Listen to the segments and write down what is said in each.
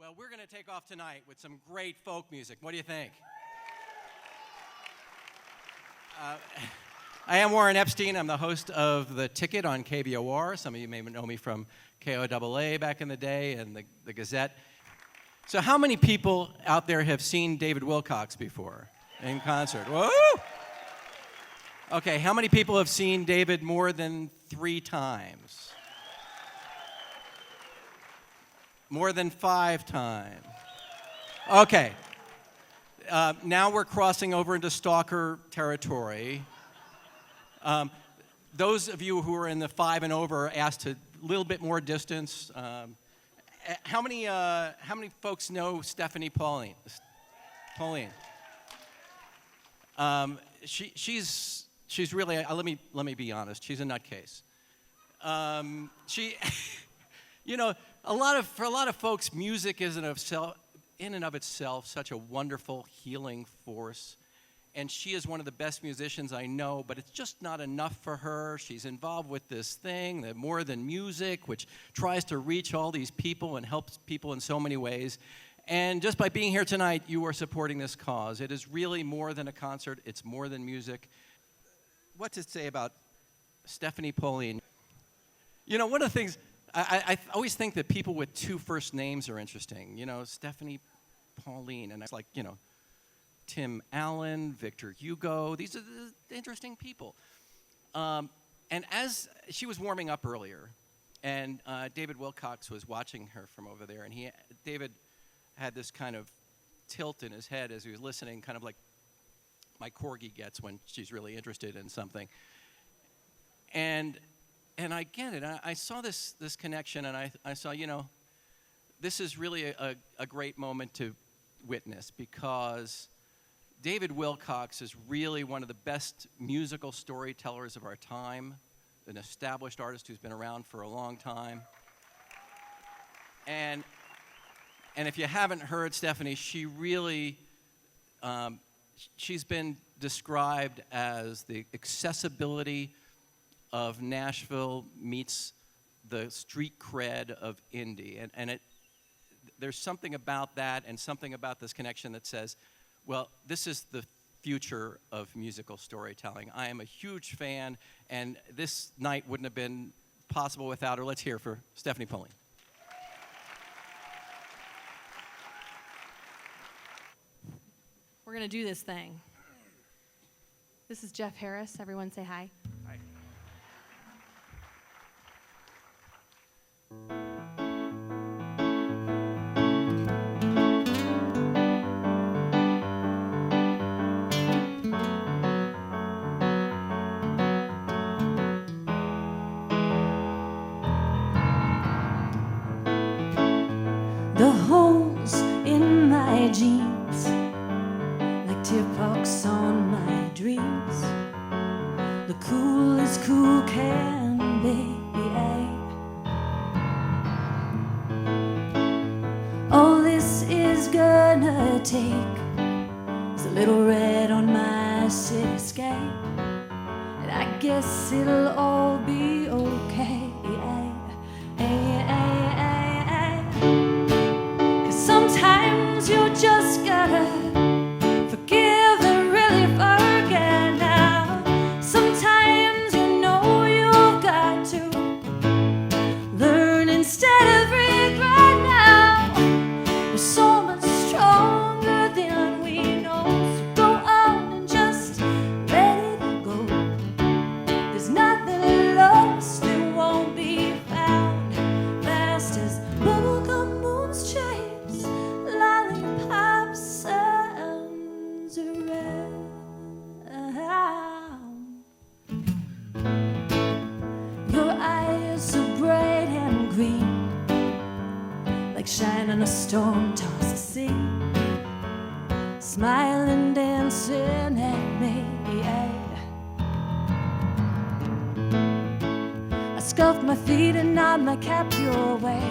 Well, we're going to take off tonight with some great folk music. What do you think? I am Warren Epstein. I'm the host of The Ticket on KBOR. Some of you may know me from KOAA back in the day and the Gazette. So how many people out there have seen David Wilcox before in concert? Whoa! Okay, how many people have seen David more than 3 times? More than 5 times. Okay. Now we're crossing over into stalker territory. Those of you who are in the 5 and over are asked a little bit more distance. How many folks know Stephanie Pauline? She's really, let me be honest. She's a nutcase. You know, for a lot of folks, music is in and of itself such a wonderful healing force. And she is one of the best musicians I know, but it's just not enough for her. She's involved with this thing, the More Than Music, which tries to reach all these people and helps people in so many ways. And just by being here tonight, you are supporting this cause. It is really more than a concert. It's more than music. What to say about Stephanie Pauline? You know, one of the things, I always think that people with 2 first names are interesting. You know, Stephanie Pauline, and it's like, you know, Tim Allen, Victor Hugo. These are the interesting people. And as she was warming up earlier, and David Wilcox was watching her from over there, and David had this kind of tilt in his head as he was listening, kind of like my corgi gets when she's really interested in something. And I get it. I saw this connection, and I saw, you know, this is really a great moment to witness, because David Wilcox is really one of the best musical storytellers of our time, an established artist who's been around for a long time. And if you haven't heard Stephanie, she really, she's been described as the accessibility of Nashville meets the street cred of indie. And there's something about that and something about this connection that says, well, this is the future of musical storytelling. I am a huge fan, and this night wouldn't have been possible without her. Let's hear for Stephanie Pauline. We're going to do this thing. This is Jeff Harris. Everyone say hi. Hi. The holes in my jeans, like tear marks on my dreams, the cool as cool can be. All this is gonna take is a little red on my cityscape, and I guess it'll all be okay. Sometimes you just gotta forgive and really forget now. Sometimes you know you've got to learn instead of regret now. We're so much stronger than we know, so go on and just let it go. There's nothing lost that won't be found, fast as bubblegum moons change. Your eyes are bright and green, like shine on a storm-tossed sea, smiling, dancing at me. I scuffed my feet and nod my cap your way,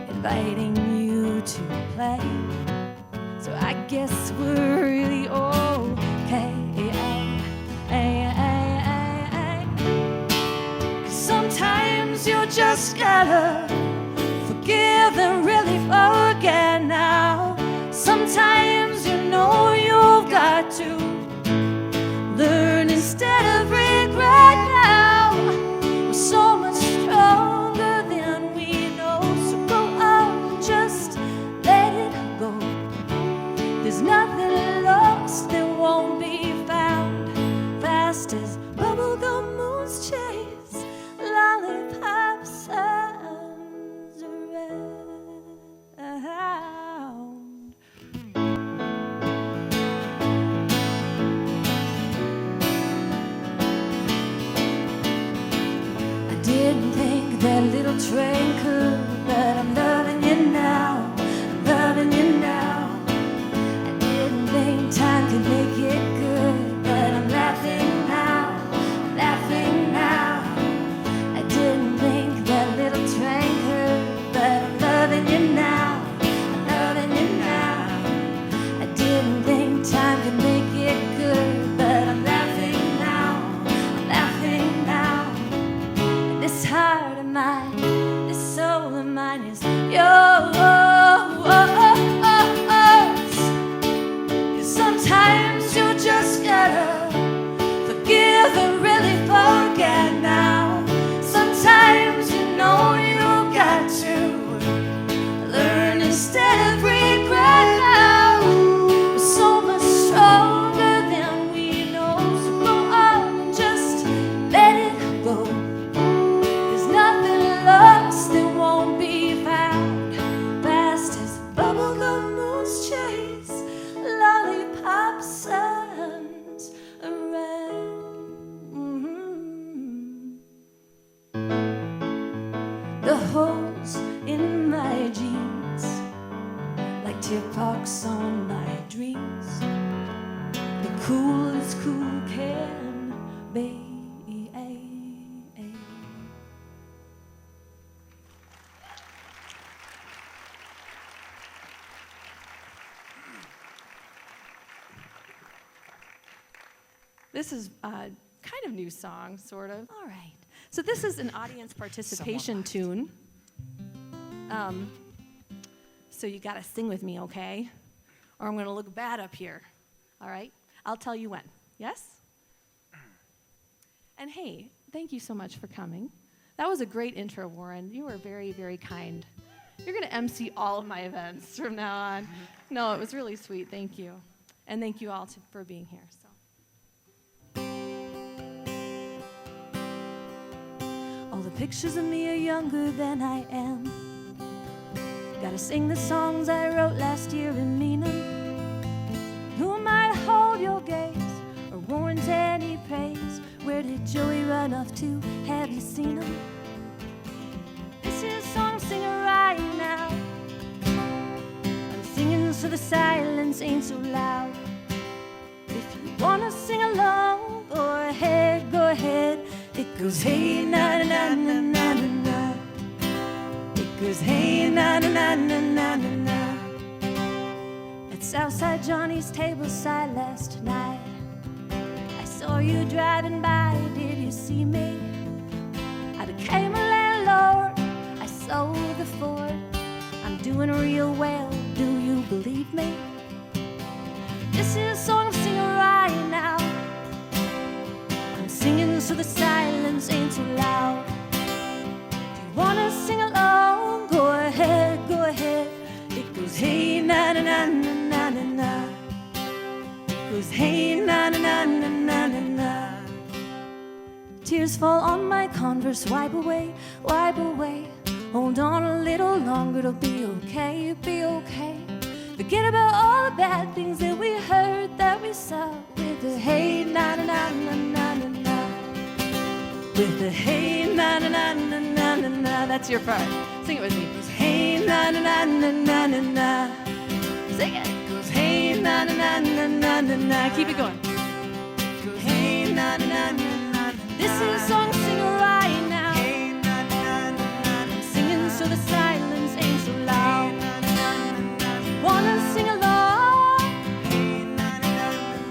inviting you to play. So I guess we're really okay. 'Cause sometimes you just gotta forgive and really yours. 'Cause sometimes you just gotta forgive and really forget now. Sometimes you know you've got to learn instead of regret now. We're so much stronger than we know, so go on, just let it go. There's nothing lost that won't be found. Fast as bubblegum moons chase lollipop suns around. The holes in my jeans, like tear marks on my dreams, the cool as cool can be. This is a kind of new song, sort of. All right. So this is an audience participation tune. So you got to sing with me, okay? Or I'm going to look bad up here. All right? I'll tell you when. Yes? And hey, thank you so much for coming. That was a great intro, Warren. You were very, very kind. You're going to MC all of my events from now on. No, it was really sweet. Thank you. And thank you all for being here. So. All the pictures of me are younger than I am. Gotta sing the songs I wrote last year and mean them. Who might hold your gaze or warrant any praise? Where did Joey run off to? Have you seen him? This is a song I'm singing right now. I'm singing so the silence ain't so loud. If you wanna sing along, go ahead, go ahead. It goes hey na na na na na na. It goes hey na na na na na na na. At Southside Johnny's table side last night, I saw you driving by. Did you see me? I became a landlord. I sold the Ford. I'm doing real well. Do you believe me? This is a song I'm singing right now. Singing so the silence ain't so loud. If you wanna sing along, go ahead, go ahead. It goes hey na na na na na na na. It goes hey na na na na na na na. Tears fall on my Converse, wipe away, wipe away. Hold on a little longer, it'll be okay, be okay. Forget about all the bad things that we heard, that we saw. With the hey na na na na na na na. With the hey na na na na na na na. That's your part. Sing it with me. Hey na na na na na na na. Sing it. Goes hey na na na na na na na. Keep it going. Goes hey na na na na na. This is a song I'm singing right now. Hey na na na na. I'm singing so the silence ain't so loud. Wanna sing along? Hey na na na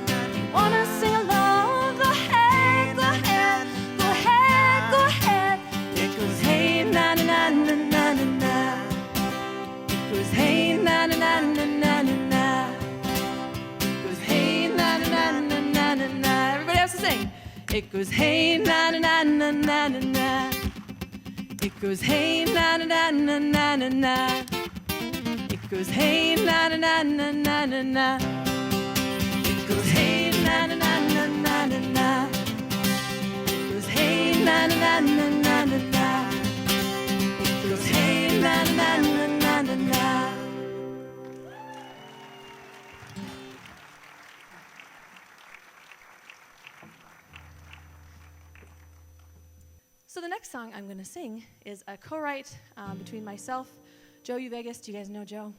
na. Wanna sing along? Go ahead, go ahead, go ahead, go ahead. It goes hey na na na na na na na. It goes hey na na na na na na na. It goes hey na na na na na na na. Everybody has to sing. It goes hey na na na na na na na. It goes hey na na na na na na na. It goes hey na na na na na na na. It goes hey na na na na na na na. It goes hey na na na na na na na. It goes hey na na na na na na na. So the next song I'm going to sing is a co-write between myself, Joe Vegas. Do you guys know Joe?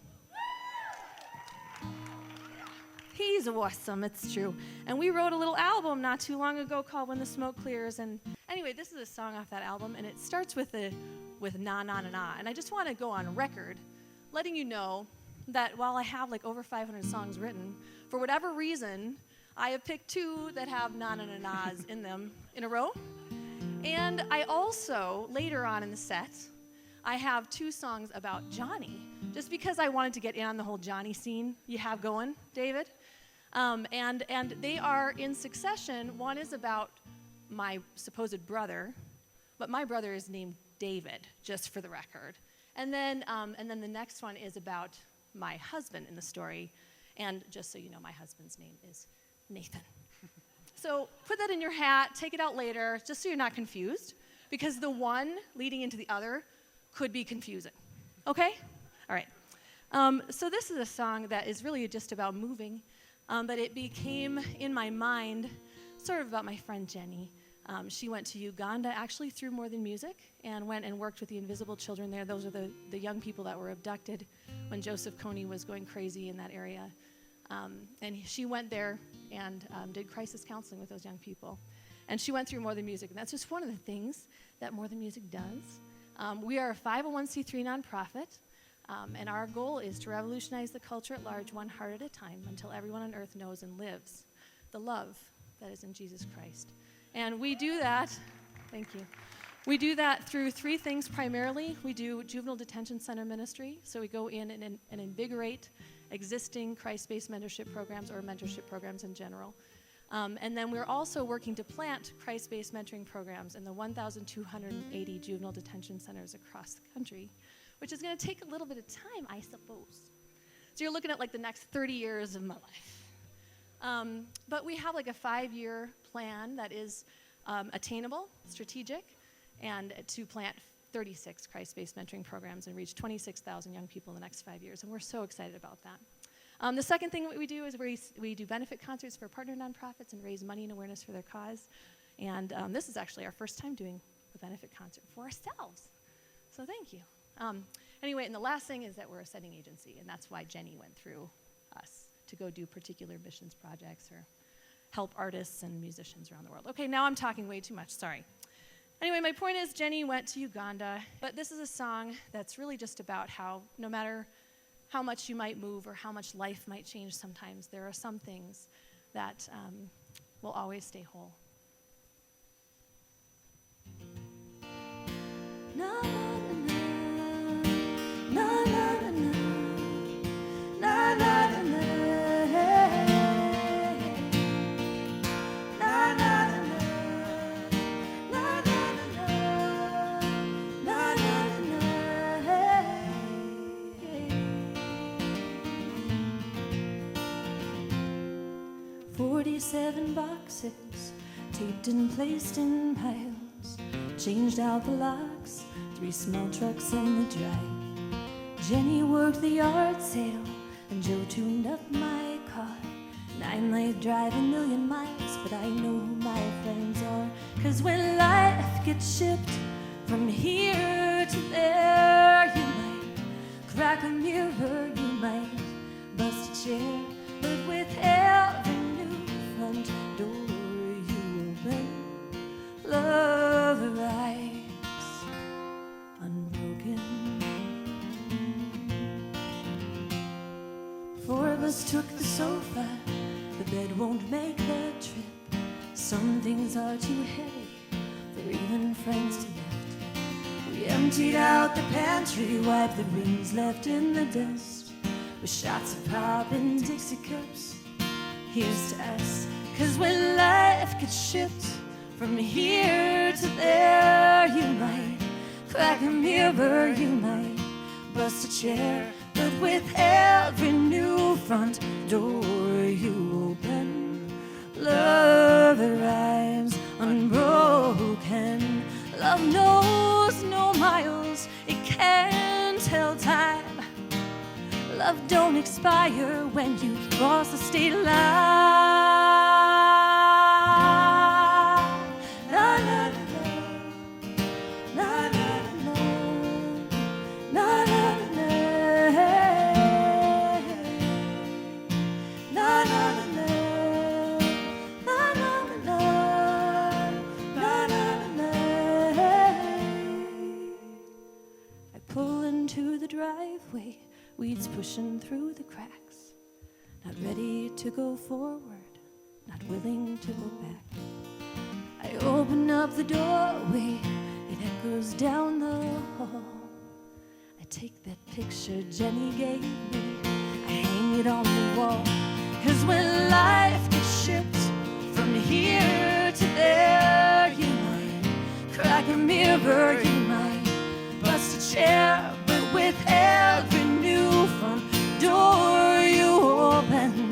He's awesome, it's true. And we wrote a little album not too long ago called When the Smoke Clears. And anyway, this is a song off that album, and it starts with na na na na. And I just want to go on record letting you know that while I have like over 500 songs written, for whatever reason, I have picked 2 that have na na na na's in them in a row. And I also, later on in the set, I have 2 songs about Johnny, just because I wanted to get in on the whole Johnny scene you have going, David. And they are in succession. One is about my supposed brother, but my brother is named David, just for the record. And then the next one is about my husband in the story. And just so you know, my husband's name is Nathan. So put that in your hat, take it out later, just so you're not confused, because the one leading into the other could be confusing. Okay? All right. So this is a song that is really just about moving, but it became in my mind sort of about my friend Jenny. She went to Uganda actually through More Than Music and went and worked with the invisible children there. Those are the young people that were abducted when Joseph Kony was going crazy in that area. And she went there and did crisis counseling with those young people. And she went through More Than Music, and that's just one of the things that More Than Music does. We are a 501c3 nonprofit, and our goal is to revolutionize the culture at large, one heart at a time, until everyone on earth knows and lives the love that is in Jesus Christ. And we do that, thank you. We do that through 3 things primarily. We do juvenile detention center ministry, so we go in and invigorate existing Christ-based mentorship programs or mentorship programs in general. And then we're also working to plant Christ-based mentoring programs in the 1,280 juvenile detention centers across the country, which is going to take a little bit of time, I suppose. So you're looking at like the next 30 years of my life. But we have like a 5-year plan that is attainable, strategic, and to plant 36 Christ-based mentoring programs and reach 26,000 young people in the next 5 years, and we're so excited about that. The second thing that we do is we do benefit concerts for partner nonprofits and raise money and awareness for their cause, and this is actually our first time doing a benefit concert for ourselves, so thank you. Anyway, and the last thing is that we're a setting agency, and that's why Jenny went through us, to go do particular missions projects or help artists and musicians around the world. Okay, now I'm talking way too much, sorry. Anyway, my point is Jenny went to Uganda, but this is a song that's really just about how no matter how much you might move or how much life might change sometimes, there are some things that will always stay whole. Na na na na na na na na na. Seven boxes, taped and placed in piles. Changed out the locks, 3 small trucks in the drive. Jenny worked the yard sale, and Joe tuned up my car. 9-lane drive, 1,000,000 miles, but I know who my friends are. 'Cause when life gets shipped from here to there, you might crack a mirror, you might bust a chair, but with every front door you open, love arrives unbroken. 4 of us took the sofa, the bed won't make the trip. Some things are too heavy for even friends to lift. We emptied out the pantry, wiped the rings left in the dust, with shots of pop and Dixie cups. Here's to us, 'cause when life gets shipped from here to there, you might crack a mirror, you might bust a chair, but with every new front door you open, love arrives unbroken. Love knows no miles, it can't tell time. Love don't expire when you cross the state line. Na na na na na na na na na na na na. I pull into the driveway, weeds pushing through the cracks, not ready to go forward, not willing to go back. I open up the doorway, it echoes down the hall. take that picture Jenny gave me, I hang it on the wall. 'Cause when life gets shipped from here to there, you might crack a mirror, you might bust a chair, but with every new front door you open,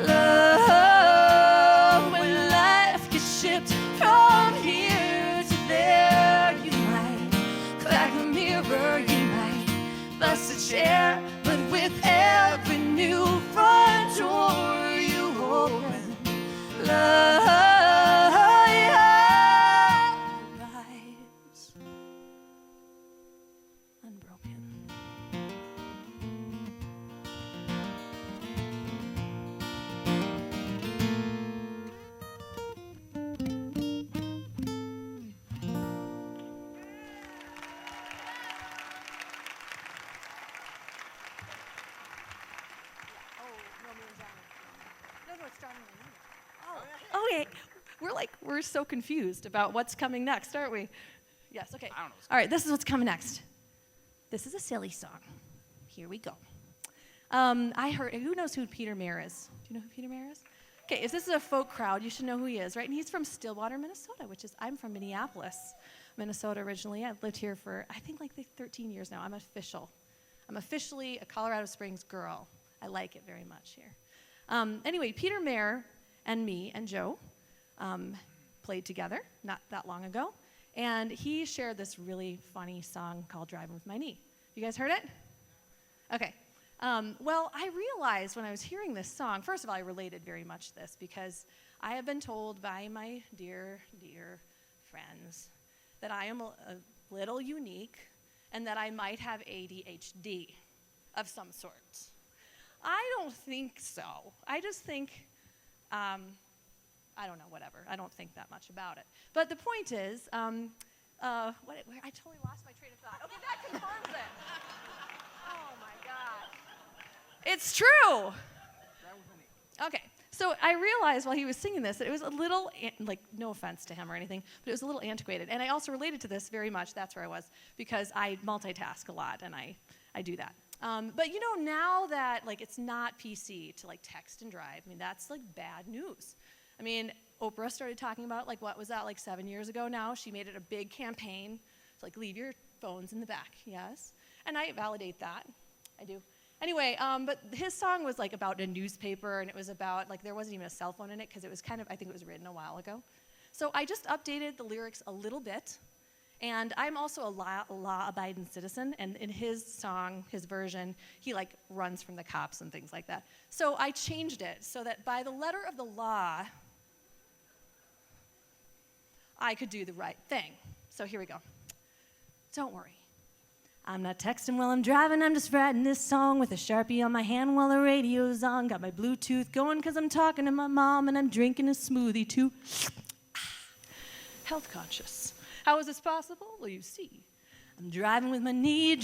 love, when life gets shipped from here to there, you might crack a mirror, you might bust a chair, but with every new front door you open, love, rise unbroken. Okay, we're so confused about what's coming next, aren't we? Yes, okay. I don't know what's All right, this is what's coming next. This is a silly song. Here we go. I heard, who knows who Peter Mayer is? Do you know who Peter Mayer is? Okay, if this is a folk crowd, you should know who he is, right? And he's from Stillwater, Minnesota, I'm from Minneapolis, Minnesota originally. I've lived here for, I think, like 13 years now. I'm officially a Colorado Springs girl. I like it very much here. Anyway, Peter Mayer and me and Joe played together not that long ago, and he shared this really funny song called Driving with My Knee. You guys heard it? Okay. Well, I realized when I was hearing this song, first of all, I related very much to this because I have been told by my dear, dear friends that I am a little unique and that I might have ADHD of some sort. I don't think so. I just think, I don't know, whatever. I don't think that much about it. But the point is, I totally lost my train of thought. Okay, that confirms it. Oh my God. It's true. Okay, so I realized while he was singing this that it was a little, no offense to him or anything, but it was a little antiquated. And I also related to this very much, that's where I was, because I multitask a lot and I do that. But you know, now that it's not PC to text and drive, I mean, that's bad news. I mean, Oprah started talking about what was that, 7 years ago now? She made it a big campaign to leave your phones in the back, yes? And I validate that, I do. Anyway, but his song was about a newspaper, and it was about, there wasn't even a cell phone in it because it was I think it was written a while ago. So I just updated the lyrics a little bit. And I'm also a law-abiding citizen, and in his song, his version, he runs from the cops and things like that. So I changed it so that by the letter of the law, I could do the right thing. So here we go. Don't worry. I'm not texting while I'm driving, I'm just writing this song with a Sharpie on my hand while the radio's on. Got my Bluetooth going because I'm talking to my mom, and I'm drinking a smoothie too. Health conscious. How is this possible? Well, you see, I'm driving with my knee,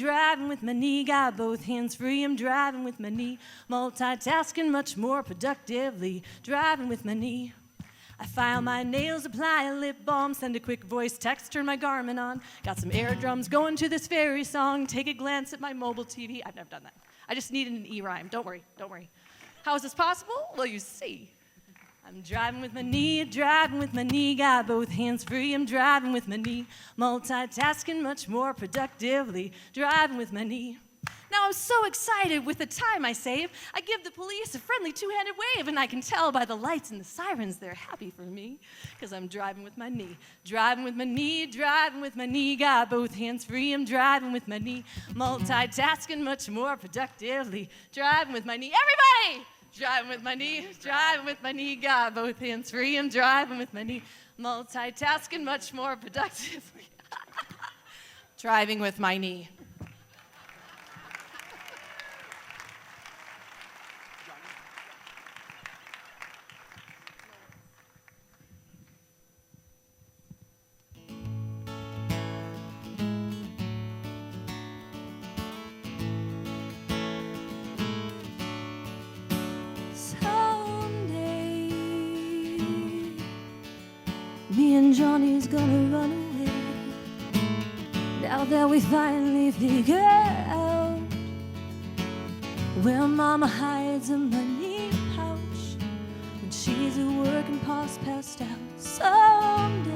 got both hands free, I'm driving with my knee, multitasking much more productively, driving with my knee. I file my nails, apply a lip balm, send a quick voice text, turn my Garmin on, got some air drums going to this fairy song, take a glance at my mobile TV. I've never done that. I just needed an E-rhyme. Don't worry. How is this possible? Well, you see. I'm driving with my knee, got both hands free, I'm driving with my knee, multitasking much more productively, driving with my knee. Now I'm so excited with the time I save, I give the police a friendly two-handed wave, and I can tell by the lights and the sirens they're happy for me, because I'm driving with my knee, got both hands free, I'm driving with my knee, multitasking much more productively, driving with my knee. Everybody! Driving with my knee, got both hands free, I'm driving with my knee, multitasking much more productively. Driving with my knee. Me and Johnny's gonna run away now that we finally figured out where Mama hides a money pouch when she's at work and Pa's passed out. Someday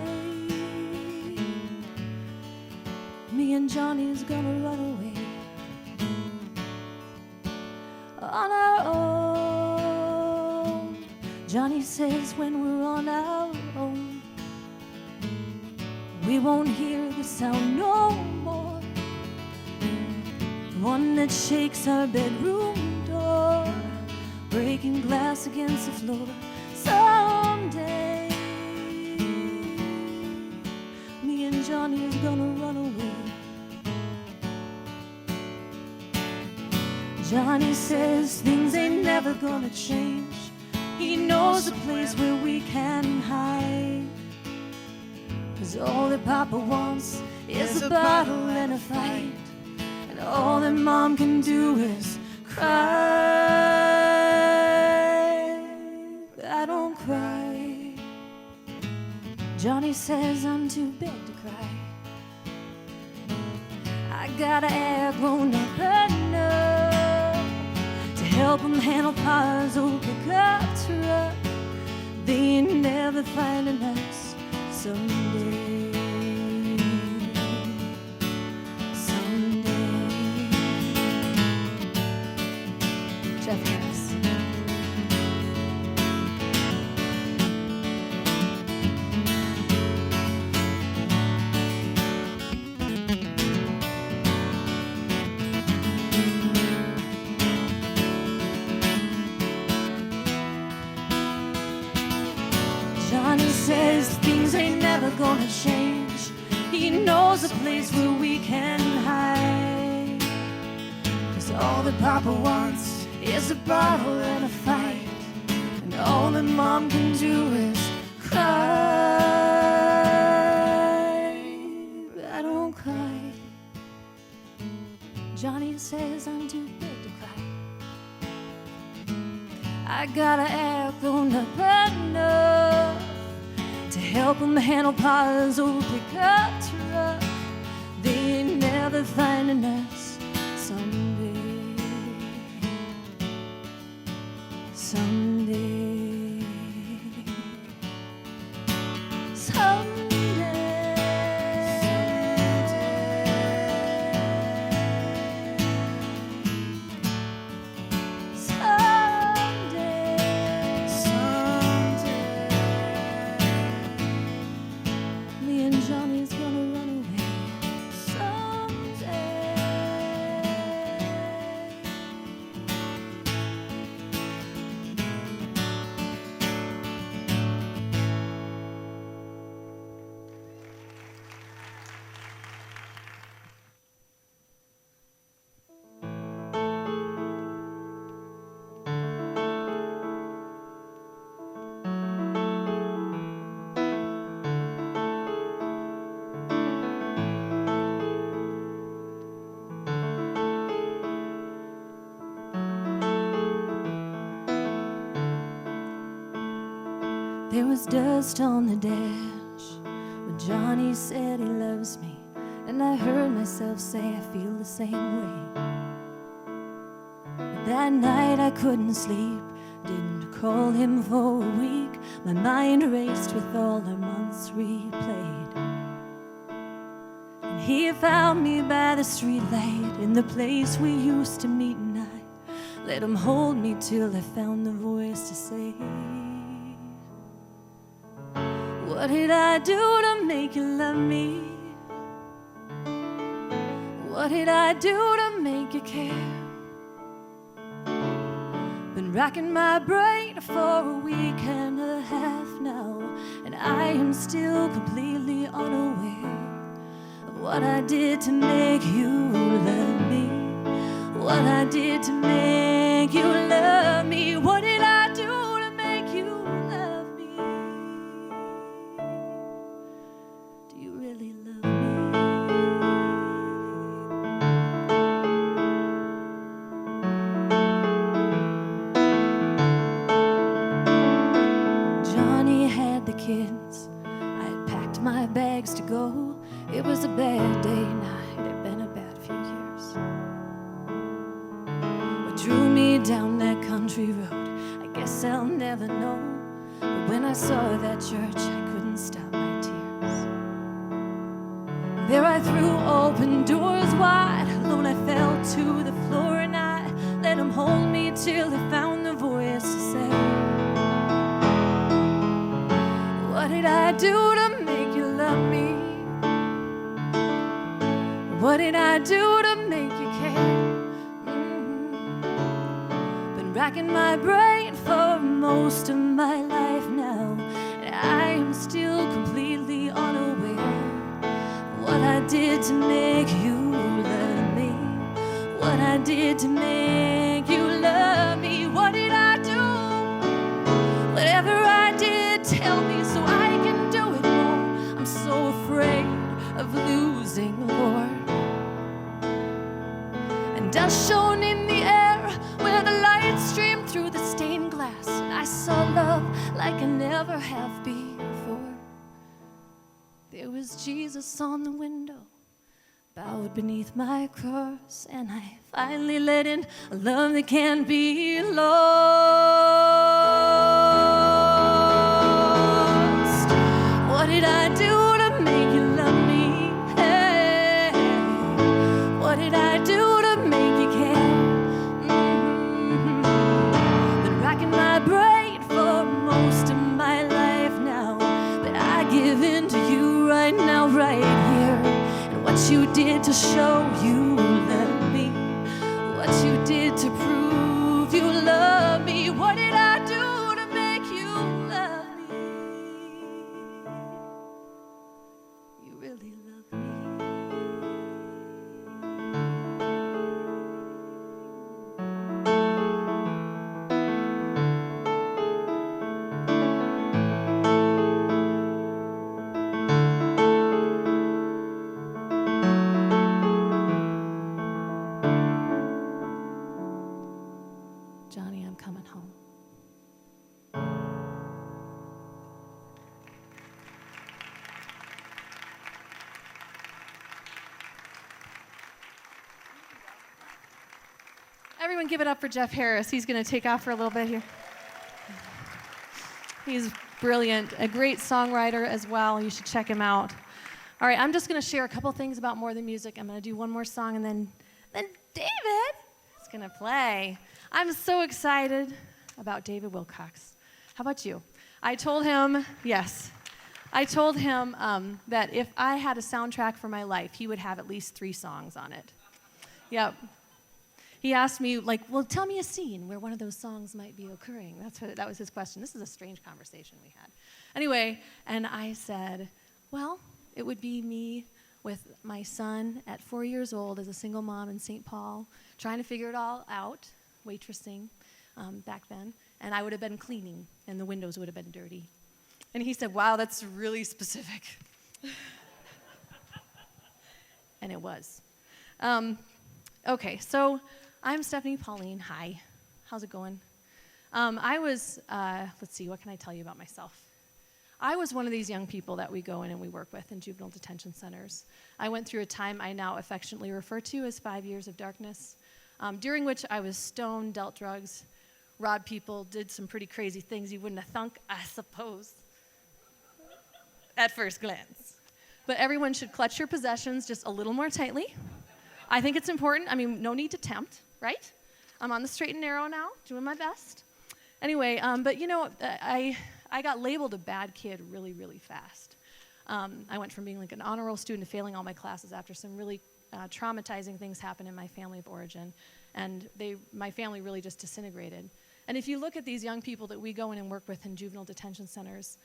me and Johnny's gonna run away on our own. Johnny says when we're on our own, we won't hear the sound no more, the one that shakes our bedroom door, breaking glass against the floor. Someday me and Johnny is gonna run away. Johnny says things ain't never gonna change. He knows a place where we can hide, 'cause all that Papa wants is a bottle and a fight, and all that Mom can do is cry. But I don't cry. Johnny says I'm too big to cry. I got an air grown up enough to help him handle Pa's old pickup truck. They ain't never finding us someday. Someday. Jeff Harris. Johnny says things ain't never gonna change. He knows a place where we can hide, 'cause all that Papa wants is a bottle and a fight, and all that Mom can do is cry. But I don't cry. Johnny says I'm too big to cry. I got an air grown up enough to help him handle Pa's old pickup truck. They ain't never finding us someday. Someday. Johnny's gonna run away someday. There was dust on the dash when Johnny said he loves me, and I heard myself say I feel the same way. But that night I couldn't sleep, didn't call him for a week. My mind raced with all our months replayed, and he found me by the streetlight in the place we used to meet, and I let him hold me till I found the voice to say, what did I do to make you love me? What did I do to make you care? Been racking my brain for a week and a half now, and I am still completely unaware of what I did to make you love me. What I did to make you love me. What did I do to make you love me? Do you really love me? Johnny had the kids, I had packed my bags to go. It was a bad day and it had been a bad few years. me down that country road. I guess I'll never know. But when I saw that church, I couldn't stop my tears. There I threw open doors wide. Alone I fell to the floor and I let him hold me till he found the voice to say, what did I do to make you love me? What did I do to make you care? Been racking my brain for most of my life now, and I am still completely unaware what I did to make you love me. What I did to make you love me. What did I do? Whatever I did, tell me so I can do it more. I'm so afraid of losing, Lord. And dust shone in the air where the light streamed through the stained glass, and I saw love like I never have before. There was Jesus on the window, bowed beneath my cross, and I finally let in a love that can't be lost. What did I do to make you love me? Hey, what did I do to make you care? Been racking my brain for most of my life now, but I give in to you right now, right here. And what you did to show you love me, what you did to prove you love me. What did I do to make you love me? You really love me. Johnny, I'm coming home. Everyone give it up for Jeff Harris. He's going to take off for a little bit here. He's brilliant, a great songwriter as well. You should check him out. All right, I'm just going to share a couple things about More Than Music. I'm going to do one more song, and then David is going to play. I'm so excited about David Wilcox. How about you? I told him that if I had a soundtrack for my life, he would have at least 3 songs on it. Yep. He asked me, like, well, tell me a scene where one of those songs might be occurring. That was his question. This is a strange conversation we had. Anyway, and I said, well, it would be me with my son at 4 years old as a single mom in St. Paul, trying to figure it all out, waitressing back then, and I would have been cleaning, and the windows would have been dirty. And he said, wow, that's really specific. And it was. Okay, so I'm Stephanie Pauline. Hi. How's it going? Let's see, what can I tell you about myself? I was one of these young people that we go in and we work with in juvenile detention centers. I went through a time I now affectionately refer to as 5 years of darkness, during which I was stoned, dealt drugs, robbed people, did some pretty crazy things you wouldn't have thunk, I suppose, at first glance. But everyone should clutch your possessions just a little more tightly. I think it's important. I mean, no need to tempt, right? I'm on the straight and narrow now, doing my best. Anyway, but you know, I got labeled a bad kid really, really fast. I went from being like an honor roll student to failing all my classes after some really traumatizing things happened in my family of origin. And my family really just disintegrated. And if you look at these young people that we go in and work with in juvenile detention centers,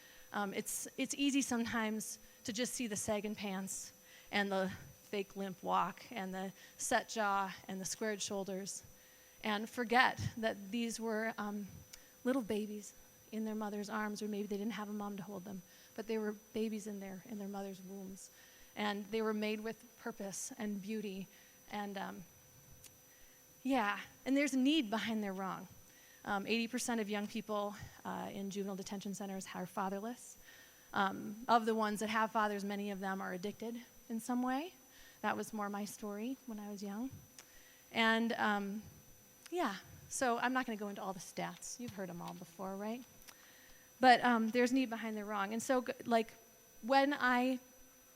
it's easy sometimes to just see the sagging pants and the fake limp walk and the set jaw and the squared shoulders and forget that these were little babies in their mother's arms, or maybe they didn't have a mom to hold them, but they were babies in their mother's wombs. And they were made with purpose and beauty. And and there's a need behind their wrong. 80% of young people in juvenile detention centers are fatherless. Of the ones that have fathers, many of them are addicted in some way. That was more my story when I was young. And So I'm not going to go into all the stats. You've heard them all before, right? But there's need behind the wrong. And so, like, when I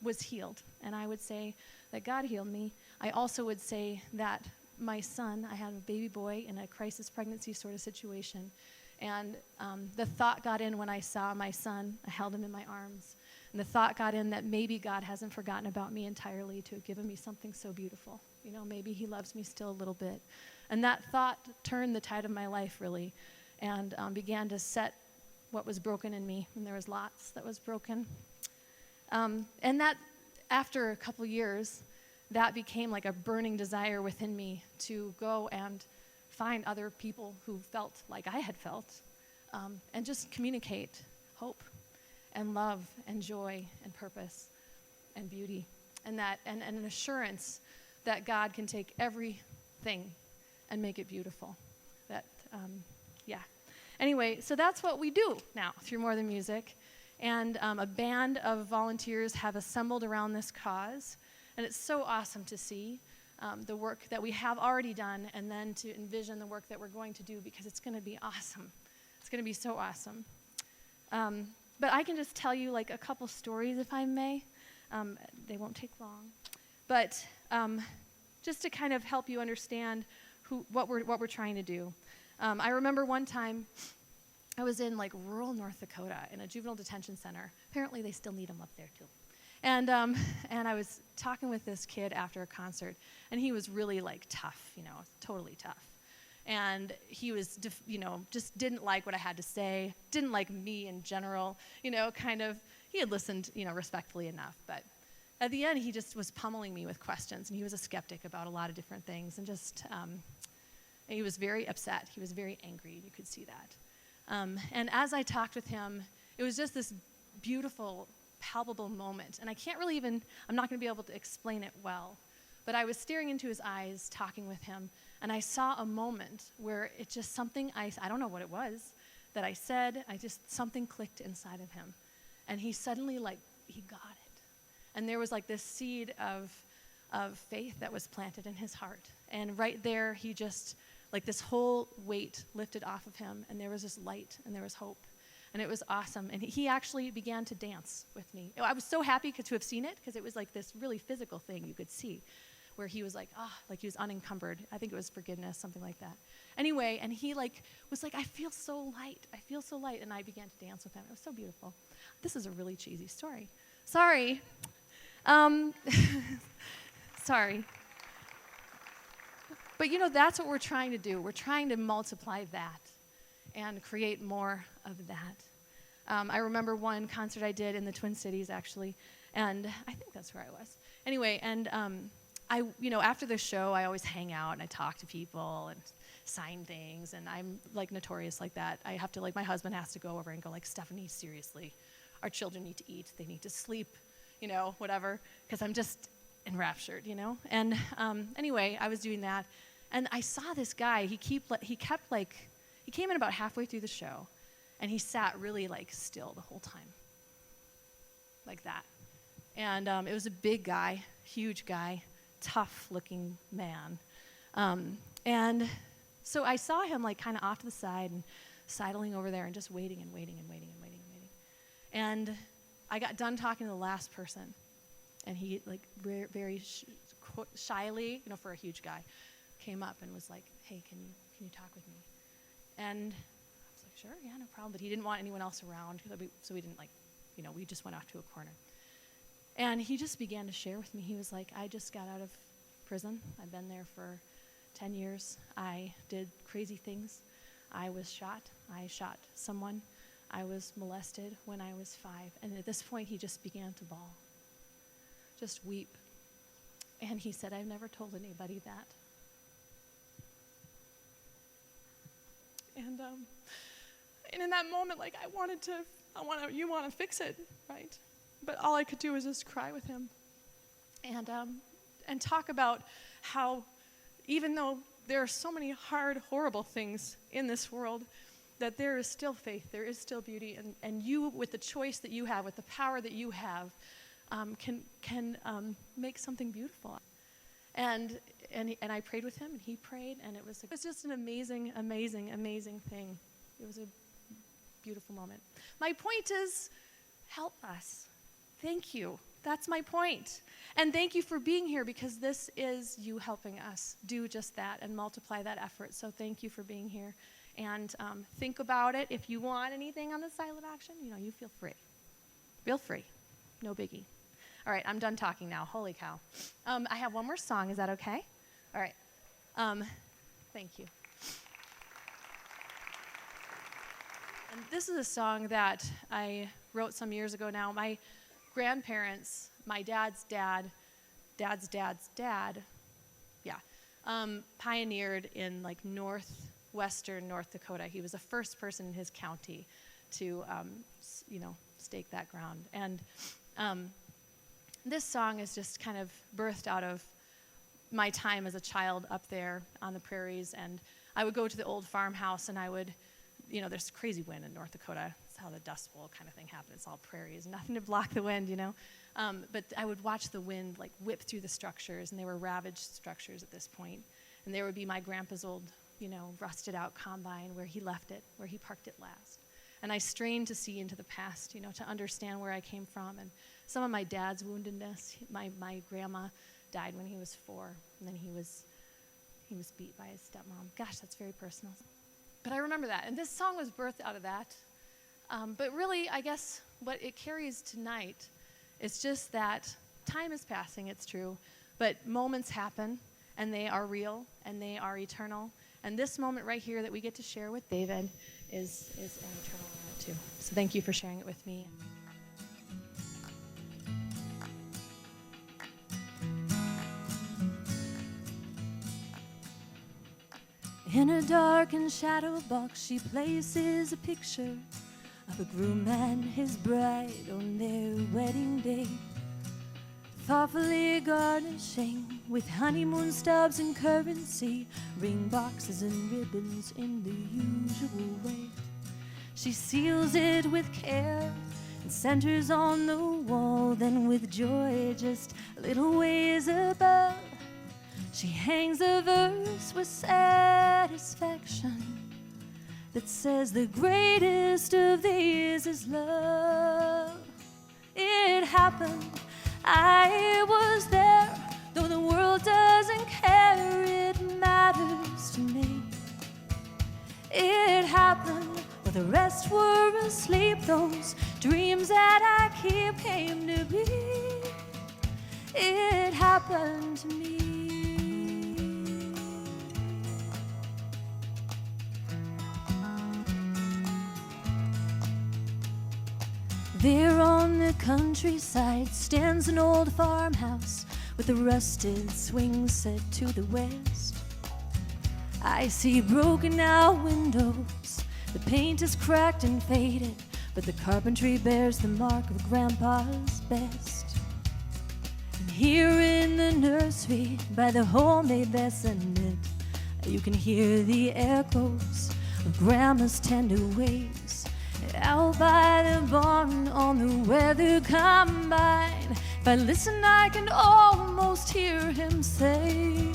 was healed, and I would say that God healed me, I also would say that my son, I had a baby boy in a crisis pregnancy sort of situation, and the thought got in when I saw my son. I held him in my arms, and the thought got in that maybe God hasn't forgotten about me entirely to have given me something so beautiful. You know, maybe he loves me still a little bit. And that thought turned the tide of my life, really, and began to set what was broken in me, and there was lots that was broken. And that, after a couple years, that became like a burning desire within me to go and find other people who felt like I had felt, and just communicate hope and love and joy and purpose and beauty, and an assurance that God can take everything and make it beautiful. Anyway, so that's what we do now through More Than Music. And a band of volunteers have assembled around this cause. And it's so awesome to see the work that we have already done, and then to envision the work that we're going to do, because it's going to be awesome. It's going to be so awesome. But I can just tell you like a couple stories, if I may. They won't take long. But just to kind of help you understand what we're trying to do. I remember one time I was in like rural North Dakota in a juvenile detention center. Apparently they still need them up there too. And I was talking with this kid after a concert, and he was really like tough, you know, totally tough. And he was, just didn't like what I had to say, didn't like me in general, you know, kind of. He had listened, you know, respectfully enough, but at the end he just was pummeling me with questions, and he was a skeptic about a lot of different things, and just, he was very upset. He was very angry. You could see that. And as I talked with him, it was just this beautiful, palpable moment. And I can't really I'm not going to be able to explain it well. But I was staring into his eyes, talking with him, and I saw a moment where it just something, I don't know what it was that I said, something clicked inside of him. And he suddenly, he got it. And there was like this seed of faith that was planted in his heart. And right there, he just, like this whole weight lifted off of him, and there was this light, and there was hope, and it was awesome. And he actually began to dance with me. I was so happy to have seen it, because it was like this really physical thing you could see, where he was like, like he was unencumbered. I think it was forgiveness, something like that. Anyway, and he was like, I feel so light, and I began to dance with him. It was so beautiful. This is a really cheesy story. Sorry. Sorry. But you know, that's what we're trying to do. We're trying to multiply that and create more of that. I remember one concert I did in the Twin Cities, actually, and I think that's where I was. Anyway, and after the show, I always hang out and I talk to people and sign things, and I'm like notorious like that. I have to, like, my husband has to go over and go like, Stephanie, seriously, our children need to eat, they need to sleep, you know, whatever, because I'm just enraptured, you know. And anyway, I was doing that, and I saw this guy. He came in about halfway through the show, and he sat really like still the whole time, like that. And it was a big guy, huge guy, tough-looking man. And so I saw him like kind of off to the side and sidling over there and just waiting and waiting and waiting and waiting and waiting. And I got done talking to the last person, and he like very shyly, you know, for a huge guy, came up and was like, hey, can you talk with me? And I was like, sure, yeah, no problem. But he didn't want anyone else around, so we didn't, like, you know, we just went off to a corner. And he just began to share with me. He was like, I just got out of prison. I've been there for 10 years. I did crazy things. I was shot. I shot someone. I was molested when I was 5. And at this point, he just began to bawl, just weep. And he said, I've never told anybody that. And in that moment, like, you want to fix it, right? But all I could do was just cry with him, and talk about how, even though there are so many hard, horrible things in this world, that there is still faith, there is still beauty, and you, with the choice that you have, with the power that you have, can make something beautiful. And I prayed with him, and he prayed, and it was just an amazing, amazing, amazing thing. It was a beautiful moment. My point is, help us. Thank you. That's my point. And thank you for being here, because this is you helping us do just that and multiply that effort. So thank you for being here. And think about it. If you want anything on the silent auction, you feel free. Feel free. No biggie. All right, I'm done talking now. Holy cow. I have one more song. Is that okay? All right. Thank you. And this is a song that I wrote some years ago now. My grandparents, my dad's dad, pioneered in like northwestern North Dakota. He was the first person in his county to, stake that ground. And this song is just kind of birthed out of my time as a child up there on the prairies. And I would go to the old farmhouse, and I would, there's crazy wind in North Dakota. That's how the Dust Bowl kind of thing happened. It's all prairies, nothing to block the wind, But I would watch the wind like whip through the structures, and they were ravaged structures at this point. And there would be my grandpa's old, rusted out combine where he left it, where he parked it last. And I strained to see into the past, to understand where I came from. And some of my dad's woundedness. My grandma died when he was 4, and then he was beat by his stepmom. Gosh, that's very personal. But I remember that. And this song was birthed out of that. But really, I guess what it carries tonight is just that time is passing, it's true, but moments happen, and they are real, and they are eternal. And this moment right here that we get to share with David is an eternal moment too. So thank you for sharing it with me. In a darkened shadow box, she places a picture of a groom and his bride on their wedding day, thoughtfully garnishing with honeymoon stubs and currency, ring boxes and ribbons in the usual way. She seals it with care and centers on the wall, then with joy just a little ways above, she hangs a verse with satisfaction that says the greatest of these is love. It happened, I was there, though the world doesn't care, it matters to me. It happened, while the rest were asleep, those dreams that I keep came to be. It happened to me. There on the countryside stands an old farmhouse with a rusted swing set to the west. I see broken out windows, the paint is cracked and faded, but the carpentry bears the mark of Grandpa's best. And here in the nursery, by the homemade bassinet, you can hear the echoes of Grandma's tender ways. Out by the barn on the weather combine, if I listen I can almost hear him say,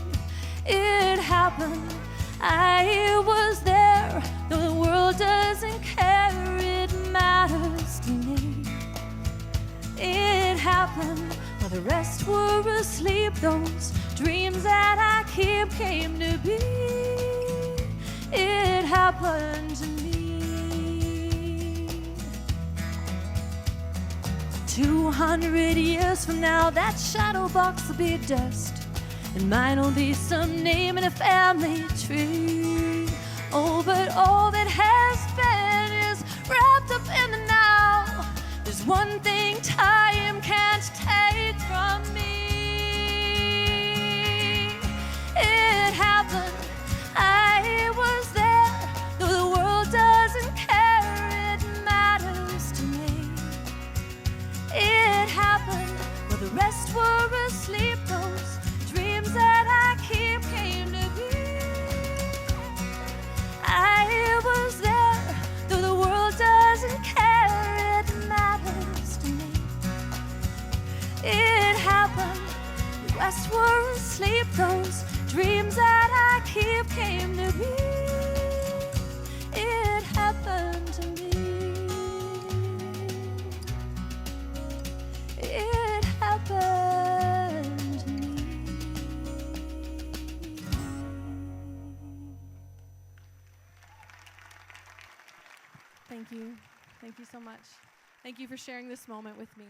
it happened, I was there, though the world doesn't care, it matters to me. It happened, while the rest were asleep, those dreams that I keep came to be. It happened to me. 200 years from now, that shadow box will be dust, and mine will be some name in a family tree. Oh, but all that has been is wrapped up in the now. There's one thing time can't take from me. It happened, I was there, though the world doesn't care, it matters to me. It happened, while the rest were asleep, those dreams that I keep came to be. I was there, though the world doesn't care, it matters to me. It happened, the rest were asleep, Those dreams that I keep came to be. It happened to me. It happened to me. Thank you. Thank you so much. Thank you for sharing this moment with me.